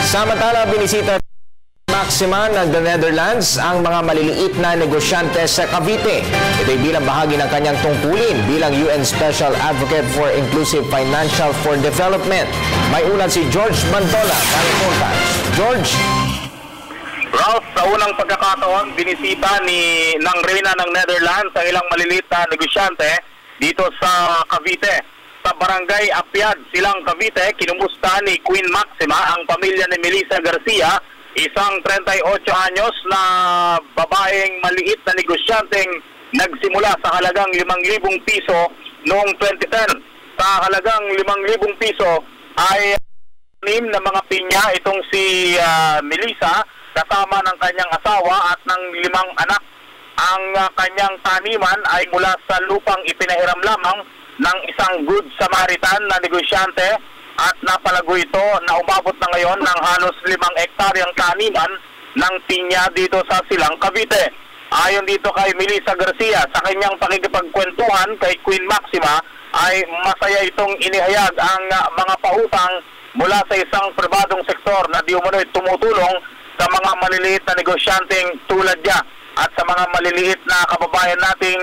Samantala, binisita Maxima ng the Netherlands ang mga maliliit na negosyante sa Cavite. Ito'y bilang bahagi ng kanyang tungkulin bilang UN Special Advocate for Inclusive Financial for Development. May ulat si George Bandola para reportage. George? Ralph, sa unang pagkakataon, binisita ng Reyna ng Netherlands ang ilang maliliit na negosyante dito sa Cavite. Sa barangay Apiad, Silang Cavite, kinumusta ni Queen Maxima ang pamilya ni Melissa Garcia, isang 38 anyos na babaeng maliit na negosyanteng nagsimula sa halagang 5,000 piso noong 2010. Sa halagang 5,000 piso ay 6 na mga pinya itong si Melissa kasama ng kanyang asawa at ng 5 anak. Ang kanyang taniman ay mula sa lupang ipinahiram lamang ng isang Good Samaritan na negosyante at napalago ito na umabot na ngayon ng halos 5 hektaryang taniman ng pinya dito sa Silang Cavite. Ayon dito kay Melissa Garcia, sa kanyang pakikipagkwentuhan kay Queen Maxima ay masaya itong inihayag ang mga pautang mula sa isang pribadong sektor na di umano'y tumutulong sa mga maliliit na negosyanteng tulad niya at sa mga maliliit na kababayan nating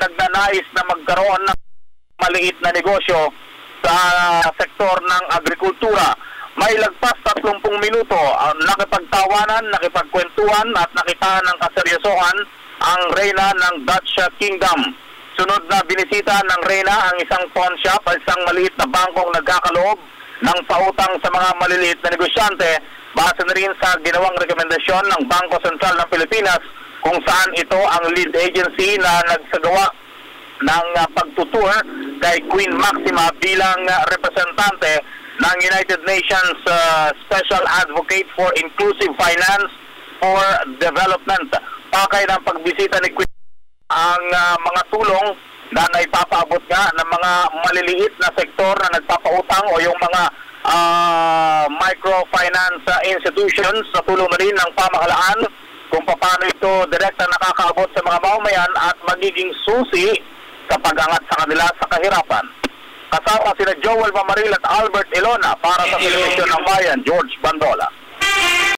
nagnanais na magkaroon ng maliit na negosyo sa sektor ng agrikultura. May lagpas 30 minuto nakipagtawanan, nakipagkwentuhan at nakita ng kaseryosohan ang Reyna ng Dutch Kingdom. Sunod na binisita ng Reyna ang isang pawn shop, isang maliit na bangkong nagkakaloob ng pautang sa mga maliliit na negosyante base na rin sa ginawang rekomendasyon ng Bangko Sentral ng Pilipinas kung saan ito ang lead agency na nagsagawa ng pagtutur kay Queen Maxima bilang representante ng United Nations Special Advocate for Inclusive Finance for Development. Pakay ng pagbisita ni Queen ang mga tulong na naipapaabot nga ng mga maliliit na sektor na nagpapautang o yung mga microfinance institutions sa tulong na rin ng pamahalaan kung paano ito direkta nakakaabot sa mga mamamayan at magiging susi sa pag-angat sa kanila sa kahirapan. Kasama sina Joel Mamaril at Albert Ilona para sa Television ng Bayan, George Bandola.